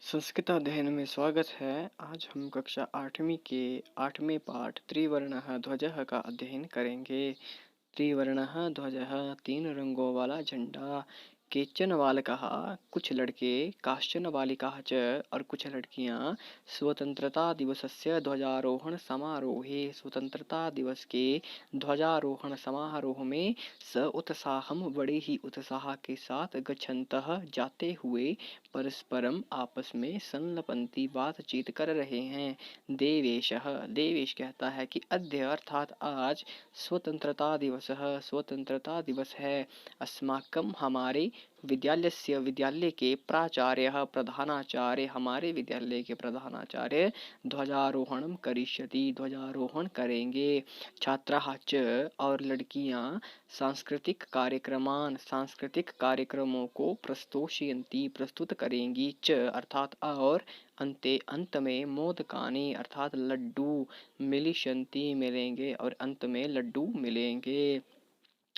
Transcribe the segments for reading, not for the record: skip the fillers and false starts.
संस्कृत अध्ययन में स्वागत है। आज हम कक्षा 8वीं के 8वें पाठ त्रिवर्णः ध्वजः का अध्ययन करेंगे। त्रिवर्णः ध्वजः, तीन रंगों वाला झंडा। केचन बालकाः, कुछ लड़के, काश्चन बालिकाः च, और कुछ लड़कियां, स्वतंत्रता दिवसस्य ध्वजारोहण समारोहे, स्वतंत्रता दिवस के ध्वजारोहण समारोह में स उत्साहम, बड़े ही उत्साह के साथ, गच्छन्तः, जाते हुए, परस्परम, आपस में, संलपन्ति, बातचीत कर रहे हैं। देवेशः, देवेश कहता है कि अद्य अर्थात आज स्वतंत्रता दिवसः, स्वतंत्रता दिवस है। अस्माकं, हमारे, विद्यालयस्य, विद्यालय के, प्राचार्यः, प्रधानाचार्य, हमारे विद्यालय के प्रधानाचार्य, ध्वजारोहणम करिष्यति, ध्वजारोहण करेंगे। छात्राः च, और लड़कियां, सांस्कृतिक कार्यक्रमान, सांस्कृतिक कार्यक्रमों को, प्रस्तोषयन्ति, प्रस्तुत करेंगी, च अर्थात और, अंते, अंत में, मोदकानि अर्थात लड्डू, मिलिष्यन्ति मिलेंगे, और अंत में लड्डू मिलेंगे।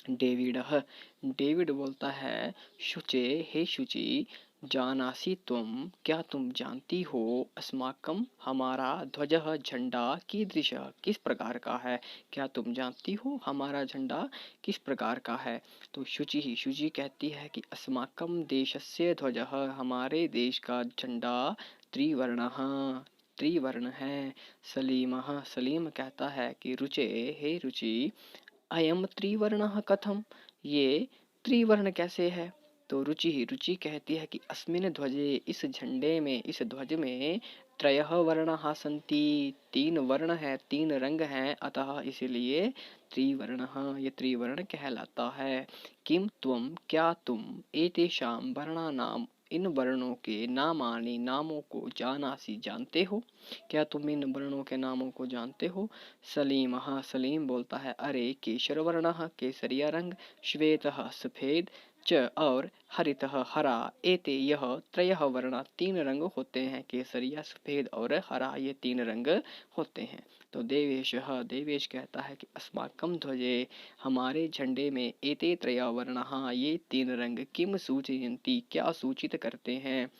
डेविडः, डेविड बोलता है, शुचे, हे शुचि, जानासि त्वं, क्या तुम जानती हो, अस्माकं, हमारा, ध्वजः झंडा, कीदृशः, किस प्रकार का है। क्या तुम जानती हो हमारा झंडा किस प्रकार का है। तो शुचि, शुचि कहती है कि अस्माकं देशस्य ध्वजः, हमारे देश का झंडा, त्रिवर्णः, त्रिवर्ण है। सलीमः, सलीम कहता है कि रुचे, हे रुचि, अयम त्रिवर्णः कथम, ये त्रिवर्ण कैसे है। तो रुचि, रुचि कहती है कि अस्मिन् ध्वजे, इस झंडे में, इस ध्वज में, त्रयः वर्णाः सन्ति, तीन वर्ण है, तीन रंग हैं, अतः इसलिए त्रिवर्णः, ये त्रिवर्ण कहलाता है। किम त्वं, क्या तुम, एतेषां वर्णानाम, इन वर्णों के, नामानि, नामों को, जानासि, जानते हो, क्या तुम इन वर्णों के नामों को जानते हो। सलीमः, सलीम बोलता है, अरे केशरवर्णः, केसरिया रंग, श्वेतः, सफेद, च और, हरितः, हरा, एते, यह, त्रयः वर्णा, तीन रंग होते हैं, केसरिया, सफेद और हरा, ये तीन रंग होते हैं। तो देवेशः, देवेश कहता है कि अस्माकं ध्वजे, हमारे झंडे में, एते त्रयः वर्णाः, ये तीन रंग, किम सूचयन्ति, क्या सूचित करते हैं।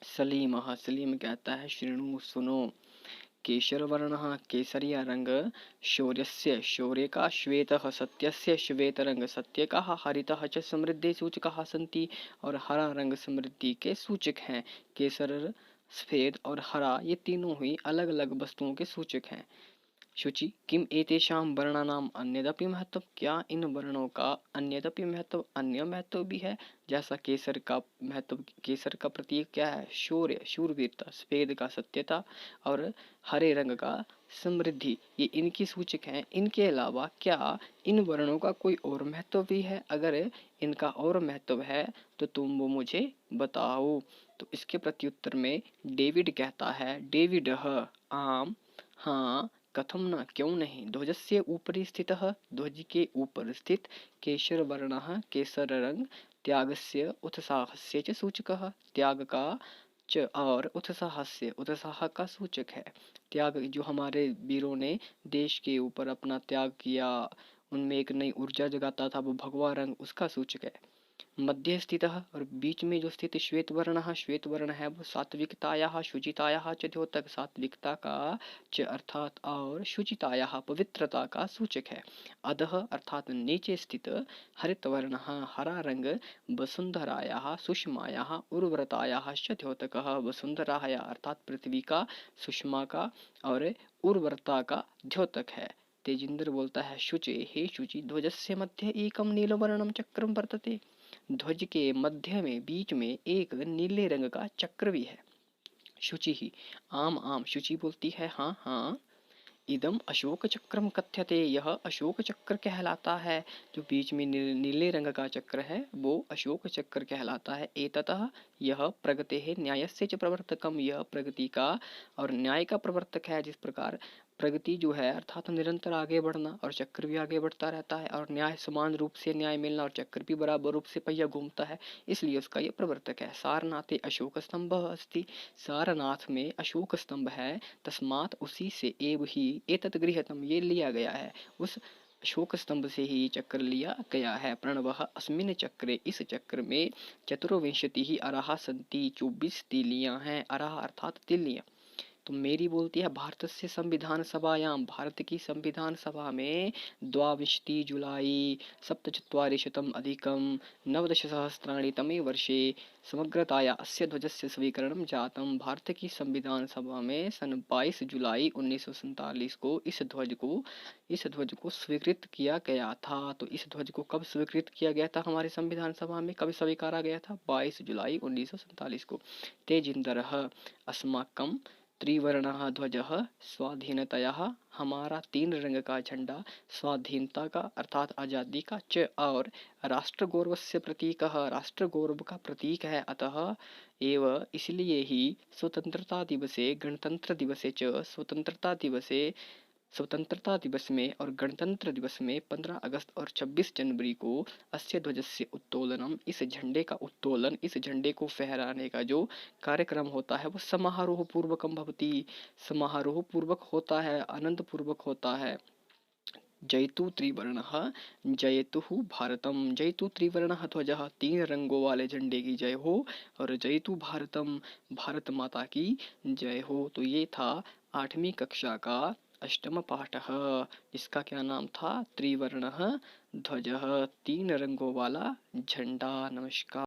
सलीमः, सलीम कहता है, शृणु, सुनो। केशरवर्णः, केसरिया रंग, शौर्यस्य, शौर्य का, श्वेतः, सत्यस्य, श्वेत रंग, सत्य का, हरितः च, समृद्धि सूचकाः सन्ति, और हरा रंग समृद्धि के सूचक हैं। केसर, सफेद और हरा, ये तीनों ही अलग अलग वस्तुओं के सूचक हैं। शुचि, किम एतेषां वर्णानाम अन्यदपि महत्व, क्या इन वर्णों का अन्यदपि महत्व, अन्य महत्व भी है। जैसा केसर का महत्व, केसर का प्रतीक क्या है, शौर्य, शूरवीरता, सफेद का सत्यता, और हरे रंग का समृद्धि, ये इनकी सूचक हैं। इनके अलावा क्या इन वर्णों का कोई और महत्व भी है। अगर इनका और महत्व है तो तुम वो मुझे बताओ। तो इसके प्रत्युत्तर में डेविड कहता है, डेविडः, आम, हाँ, कथम न, क्यों नहीं, ध्वजस्य ऊपरी स्थितः, ध्वज के ऊपर स्थित, केशरवर्णः, केसर रंग, त्यागस्य, उत्साहस्य च सूचकः, त्याग का, च और, उत्साहस्य, उत्साह का सूचक है। त्याग, जो हमारे वीरों ने देश के ऊपर अपना त्याग किया, उनमें एक नई ऊर्जा जगाता था, वो भगवा रंग, उसका सूचक है। मध्य स्थितः, और बीच में जो स्थित श्वेत वर्णः, श्वेत वर्ण है, वो सात्विकतायाः, शुचितायाः च द्योतक, सात्विकता का, च अर्थात और, शुचितायाः, पवित्रता का सूचक है। अधः अर्थात नीचे स्थित, हरित वर्णः, हरा रंग, वसुंधरायाः, सुषमायाः, उर्वरतायाः च द्योतकः, वसुंधराया अर्थात पृथ्वी का, सुषमा का और उर्वरता का द्योतक है। तेजिंद्र बोलता है, शुचे, हे शुचि, ध्वजस्य मध्ये एकम नीलवर्णम चक्रम वर्तते, ध्वज के मध्य में, बीच में, एक नीले रंग का चक्र भी है। शुचि ही, आम, आम, शुचि बोलती है, हाँ हाँ। इदम अशोक चक्रम कथ्यते, यह अशोक चक्र कहलाता है। जो बीच में नीले रंग का चक्र है वो अशोक चक्र कहलाता है। एततः, यह, प्रगते है, न्यायस्य च प्रवर्तकम, यह प्रगति का और न्याय का प्रवर्तक है। जिस प्रकार प्रगति जो है अर्थात निरंतर आगे बढ़ना, और चक्र भी आगे बढ़ता रहता है, और न्याय, समान रूप से न्याय मिलना, और चक्र भी बराबर रूप से पहिया घूमता है, इसलिए उसका ये प्रवर्तक है। सारनाथे अशोक स्तंभ अस्ति, सारनाथ में अशोक स्तंभ है, तस्मात, उसी से, एव ही, एतत् गृह्यतम, ये लिया गया है, उस अशोक स्तंभ से ही चक्र लिया गया है। प्रणवः अस्मिन् चक्रे, इस चक्र में चतुर्विंशतिः अराः सन्ति, 24 तीलियां हैं। अराः अर्थात तीलियां। तो मेरी बोलती है भारतस्य संविधान सभायां, भारत की संविधान सभा में 22 जुलाई सप्तचत्वारिशतम् अधिकं नवदशसहस्राणि तमे वर्षे समग्रताया अस्य ध्वजस्य स्वीकरणं जातम्। भारत की संविधान सभा में सन 22 जुलाई 1947 को इस ध्वज को स्वीकृत किया गया था। तो इस ध्वज को कब स्वीकृत किया गया था हमारे संविधान सभा में, कब स्वीकारा गया था? 22 जुलाई 1947 को। तेजिंदरः अस्माकं त्रिवर्णः ध्वजः स्वाधीनतयः, हमारा 3 रंग का झंडा स्वाधीनता का अर्थात आज़ादी का, च और राष्ट्र गौरवस्य प्रतीकः, राष्ट्र गौरव का प्रतीक है। अतः एव इसलिए ही स्वतंत्रता दिवसे गणतंत्र दिवसे च, स्वतंत्रता दिवस में और गणतंत्र दिवस में 15 अगस्त और 26 जनवरी को अस्य ध्वजस्य उत्तोलनम, इस झंडे का उत्तोलन, इस झंडे को फहराने का जो कार्यक्रम होता है वो समारोह पूर्वकम भवति, समारोह पूर्वक होता है, आनंद पूर्वक होता है। जयतु त्रिवर्णः, जयतु भारतम, जयतु त्रिवर्णः ध्वजः, 3 रंगों वाले झंडे की जय हो, और जयतु भारतम, भारत माता की जय हो। तो ये था 8वीं कक्षा का अष्टम पाठः, इसका क्या नाम था? त्रिवर्णः ध्वजः, 3 रंगों वाला झंडा। नमस्कार।